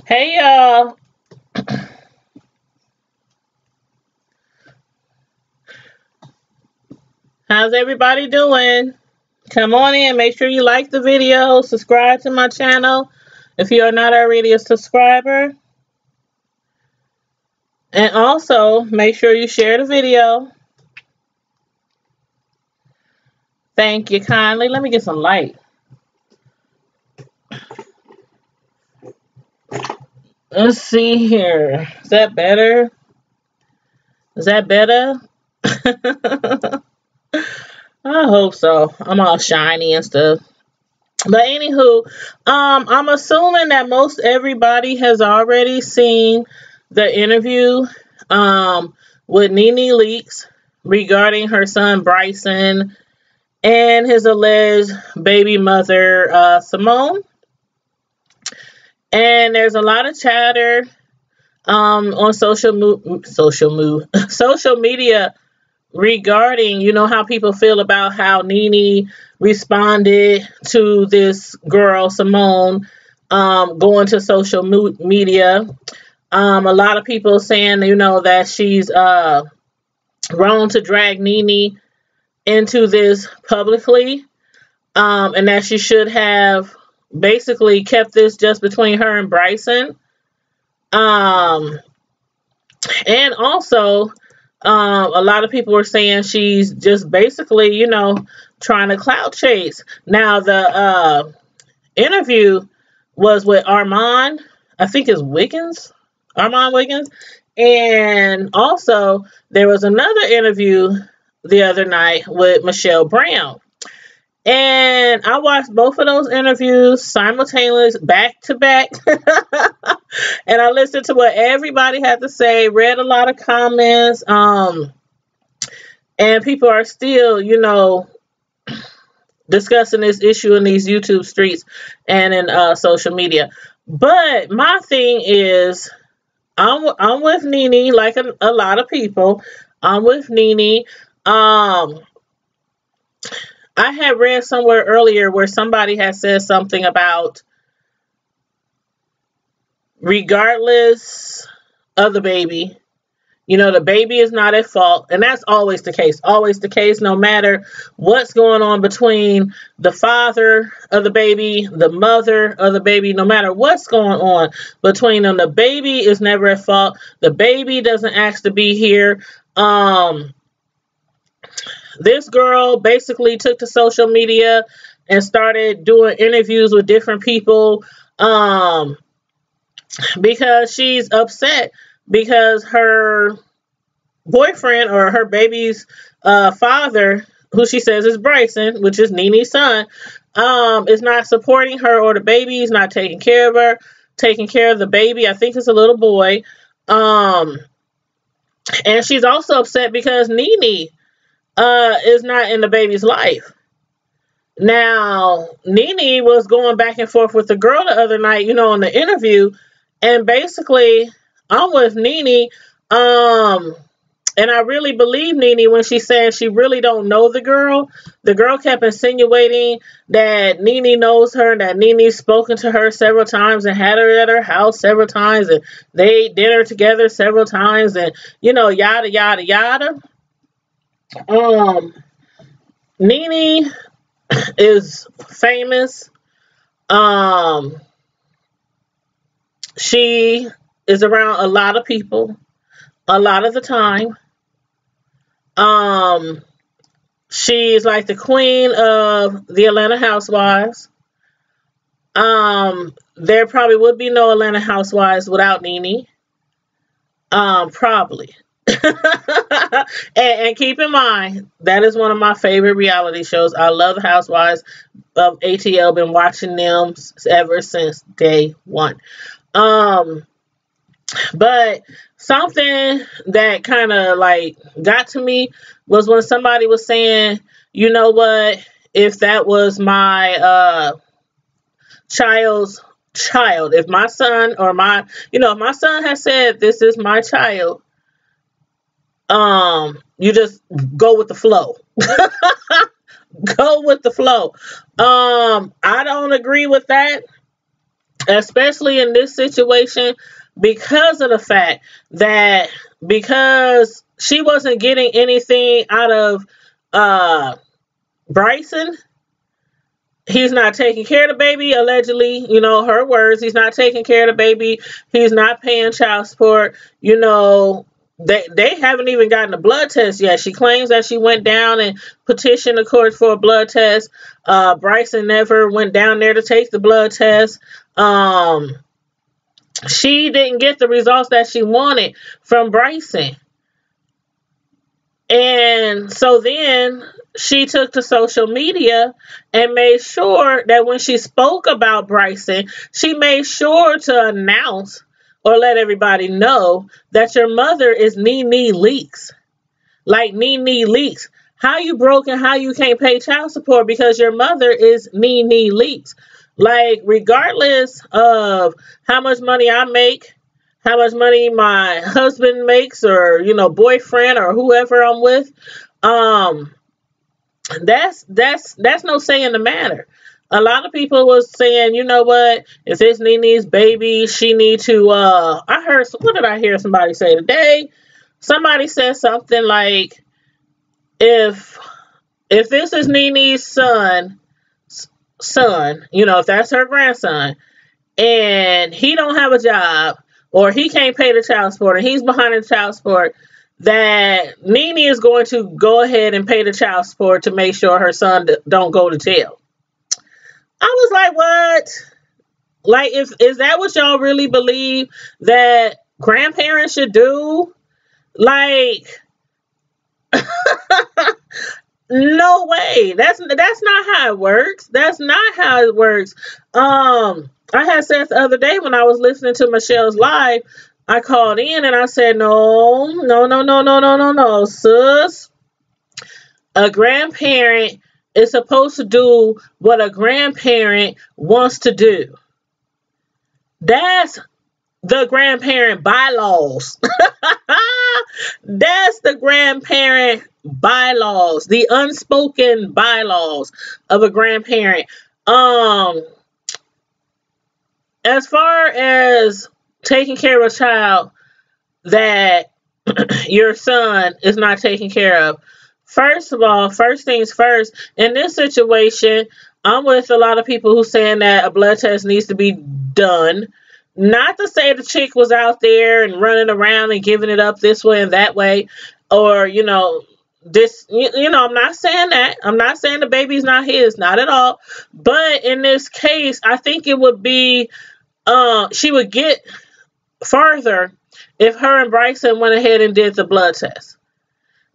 Hey y'all, how's everybody doing? Come on in, make sure you like the video, subscribe to my channel if you are not already a subscriber. And also, make sure you share the video. Thank you kindly. Let me get some light. Let's see here. Is that better? Is that better? I hope so. I'm all shiny and stuff. But anywho, I'm assuming that most everybody has already seen the interview with NeNe Leakes regarding her son Bryson and his alleged baby mother Simone. And there's a lot of chatter on social media regarding, how people feel about how NeNe responded to this girl, Simone, going to social media. A lot of people saying, that she's wrong to drag NeNe into this publicly, and that she should have basically kept this just between her and Bryson. And also, a lot of people were saying she's just basically, trying to clout chase. Now, the interview was with Armand, I think it's Armand Wiggins. And also, there was another interview the other night with Michelle Brown. And I watched both of those interviews simultaneously, back to back. And I listened to what everybody had to say, read a lot of comments. And people are still, discussing this issue in these YouTube streets and in social media. But my thing is, I'm with NeNe, like a lot of people. I'm with NeNe. I had read somewhere earlier where somebody had said something about, regardless of the baby, the baby is not at fault. And that's always the case. Always the case, no matter what's going on between the father of the baby, the mother of the baby, no matter what's going on between them, the baby is never at fault. The baby doesn't ask to be here. This girl basically took to social media and started doing interviews with different people because she's upset because her boyfriend, or her baby's father, who she says is Bryson, which is NeNe's son, is not supporting her or the baby. He's not taking care of her, taking care of the baby. I think it's a little boy. And she's also upset because NeNe is not in the baby's life. Now, NeNe was going back and forth with the girl the other night, in the interview, and basically, I'm with NeNe, and I really believe NeNe when she said she really don't know the girl. The girl kept insinuating that NeNe knows her, that NeNe's spoken to her several times and had her at her house several times, and they ate dinner together several times, and, yada, yada, yada. NeNe is famous. She is around a lot of people a lot of the time. She's like the queen of the Atlanta Housewives. There probably would be no Atlanta Housewives without NeNe. Probably. and keep in mind, that is one of my favorite reality shows. I love the Housewives of ATL. Been watching them ever since day one. But something that kind of like got to me was when somebody was saying, you know what, if that was my child's child, if my son or if my son has said this is my child, you just go with the flow. Go with the flow. I don't agree with that. especially in this situation, because of the fact that because she wasn't getting anything out of uh, Bryson. He's not taking care of the baby, allegedly, her words. He's not taking care of the baby. He's not paying child support. They haven't even gotten a blood test yet. She claims that she went down and petitioned the court for a blood test. Bryson never went down there to take the blood test. She didn't get the results that she wanted from Bryson. And so then she took to social media and made sure that when she spoke about Bryson, she made sure to announce or let everybody know that your mother is NeNe Leakes. Like NeNe Leakes. How you broke and how you can't pay child support because your mother is NeNe Leakes. Like, regardless of how much money I make, how much money my husband makes, or boyfriend or whoever I'm with, that's no say in the matter. A lot of people was saying, you know what, if it's NeNe's baby, she need to what did I hear somebody say today? Somebody said something like, if this is NeNe's son, if that's her grandson, and he don't have a job, or he can't pay the child support, and he's behind in child support, that NeNe is going to go ahead and pay the child support to make sure her son don't go to jail. I was like, what? Like, is that what y'all really believe that grandparents should do? Like, no way. That's not how it works. That's not how it works. I had said the other day when I was listening to Michelle's live, I called in and I said, no, sis. A grandparent is supposed to do what a grandparent wants to do. That's the grandparent bylaws. That's the grandparent bylaws, the unspoken bylaws of a grandparent. As far as taking care of a child that your son is not taking care of, first of all, first things first, in this situation, I'm with a lot of people who saying that a blood test needs to be done. Not to say the chick was out there and running around and giving it up this way and that way, or, this, I'm not saying that. I'm not saying the baby's not his, not at all. But in this case, I think it would be, she would get further if her and Bryson went ahead and did the blood test.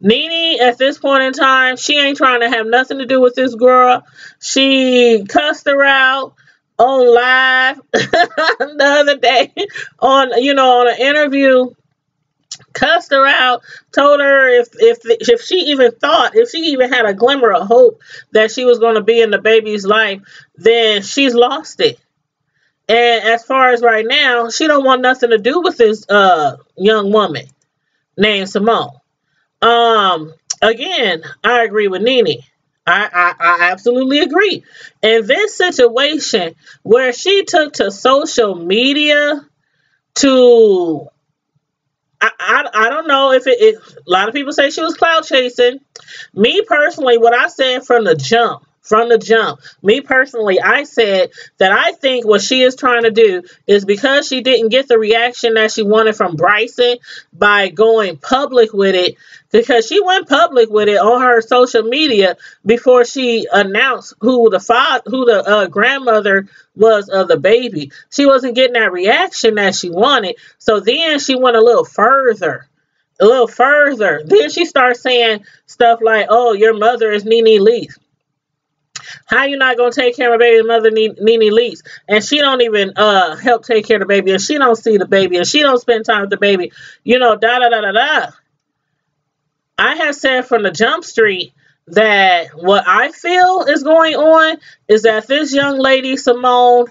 NeNe, at this point in time, she ain't trying to have nothing to do with this girl. She cussed her out on live the other day on an interview. Cussed her out, told her if she even had a glimmer of hope that she was going to be in the baby's life, then she's lost it. And as far as right now, she don't want nothing to do with this young woman named Simone. Again, I agree with NeNe. I absolutely agree. In this situation where she took to social media to, I don't know if a lot of people say she was clout chasing. Me personally, what I said from the jump, me personally, I said that I think what she is trying to do is because she didn't get the reaction that she wanted from Bryson by going public with it, because she went public with it on her social media before she announced who the grandmother was of the baby. She wasn't getting that reaction that she wanted. So then she went a little further. Then she starts saying stuff like, oh, your mother is NeNe Leakes. How you not gonna take care of my baby's mother, NeNe Leakes? And she don't even help take care of the baby, and she don't see the baby, and she don't spend time with the baby. Da da da da da. I have said from the jump street that what I feel is going on is that this young lady, Simone,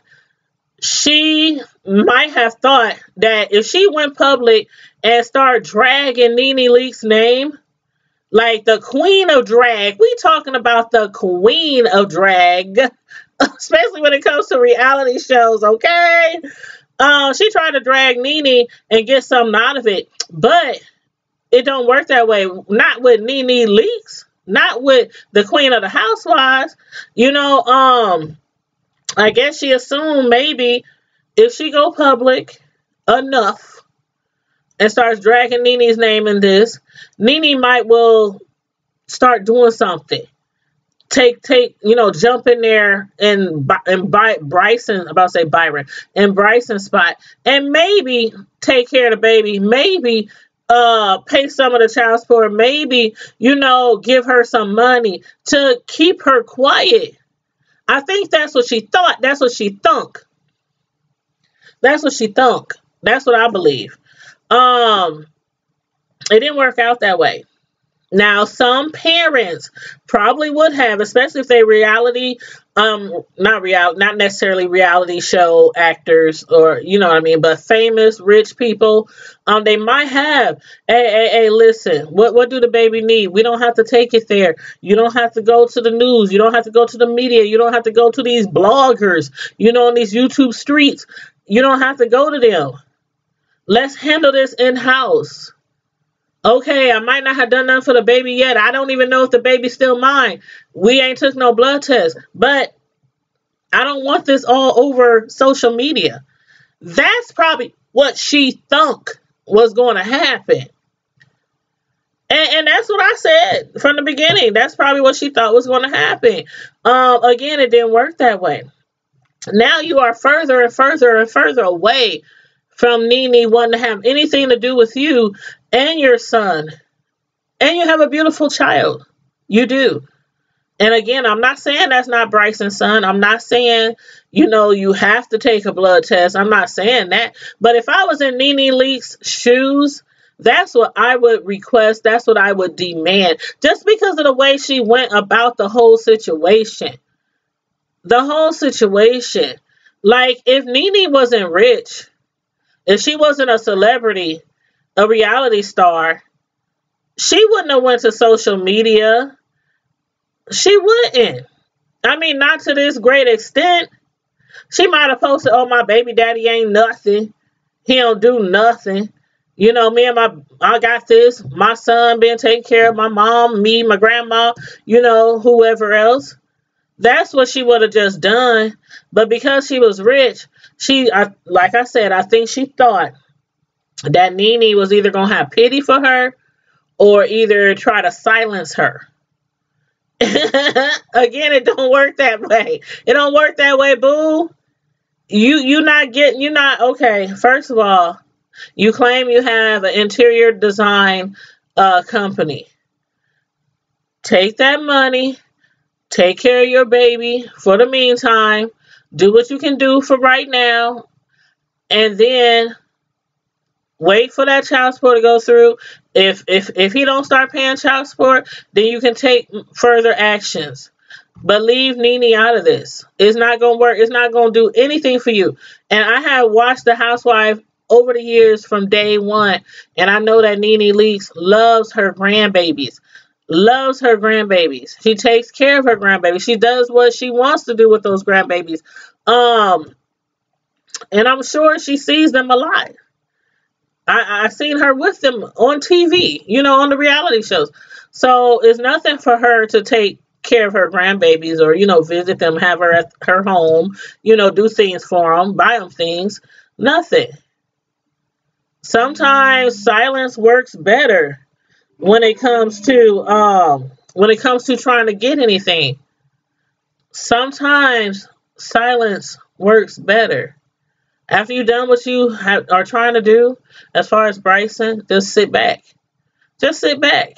she might have thought that if she went public and started dragging NeNe Leakes' name, like the queen of drag, we talking about the queen of drag, especially when it comes to reality shows, okay? She tried to drag NeNe and get something out of it, but it don't work that way. Not with NeNe Leakes, not with the queen of the housewives. I guess she assumed maybe if she go public enough and starts dragging NeNe's name in this, NeNe might will start doing something. Jump in there and buy Bryson, about to say Byron, and Bryson's spot, and maybe take care of the baby, maybe pay some of the child support, maybe, give her some money to keep her quiet. I think that's what she thought. That's what she thunk. That's what she thunk. That's what I believe. It didn't work out that way. Now, some parents probably would have, especially if they not necessarily reality show actors, or you know what I mean, but famous rich people. They might have, hey, listen, what do the baby need? We don't have to take it there. You don't have to go to the news. You don't have to go to the media. You don't have to go to these bloggers, on these YouTube streets. You don't have to go to them. Let's handle this in-house. Okay, I might not have done nothing for the baby yet. I don't even know if the baby's still mine. We ain't took no blood test. But I don't want this all over social media. That's probably what she thunk was going to happen. And that's what I said from the beginning. That's probably what she thought was going to happen. Again, it didn't work that way. Now you are further and further and further away from NeNe wanting to have anything to do with you and your son. And you have a beautiful child. You do. And again, I'm not saying that's not Bryson's son. I'm not saying, you have to take a blood test. I'm not saying that. But if I was in NeNe Leakes' shoes, that's what I would request. That's what I would demand. Just because of the way she went about the whole situation. The whole situation. Like, if NeNe wasn't rich, if she wasn't a celebrity, a reality star, she wouldn't have went to social media. She wouldn't. I mean, not to this great extent. She might have posted, oh, my baby daddy ain't nothing. He don't do nothing. I got this. My son been taking care of my mom, me, my grandma, whoever else. That's what she would have just done. But because she was rich, like I said, I think she thought that NeNe was either going to have pity for her or either try to silence her. Again, it don't work that way. It don't work that way, boo. You're not, okay, first of all, you claim you have an interior design company. Take that money. Take care of your baby for the meantime. Do what you can do for right now. And then wait for that child support to go through. If he don't start paying child support, then you can take further actions. But leave NeNe out of this. It's not going to work. It's not going to do anything for you. And I have watched The Housewife over the years from day one. And I know that NeNe Leakes loves her grandbabies. Loves her grandbabies. She takes care of her grandbabies. She does what she wants to do with those grandbabies. And I'm sure she sees them a lot. I seen her with them on TV, on the reality shows. So it's nothing for her to take care of her grandbabies or, visit them, have her at her home, do things for them, buy them things. Nothing. Sometimes silence works better when it comes to trying to get anything. Sometimes silence works better. After you've done what you are trying to do, as far as Bryson, just sit back. Just sit back.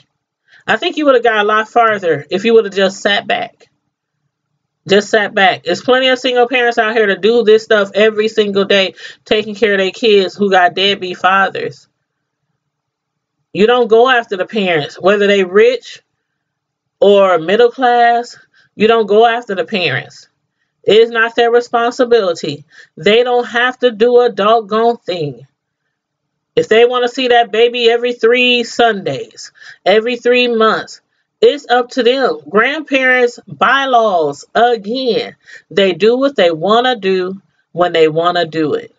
I think you would have got a lot farther if you would have just sat back. Just sat back. There's plenty of single parents out here to do this stuff every single day, taking care of their kids who got deadbeat fathers. You don't go after the parents, whether they rich or middle class. You don't go after the parents. It is not their responsibility. They don't have to do a doggone thing. If they want to see that baby every 3 Sundays, every 3 months, It's up to them. Grandparents, bylaws, again. They do what they want to do when they want to do it.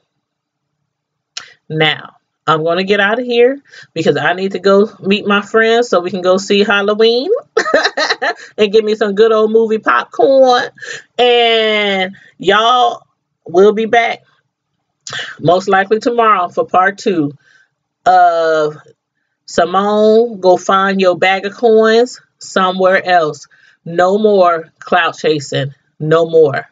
Now, I'm going to get out of here because I need to go meet my friends so we can go see Halloween and get me some good old movie popcorn. And y'all, will be back most likely tomorrow for part 2 of Simone, go find your bag of coins somewhere else. No more clout chasing. No more.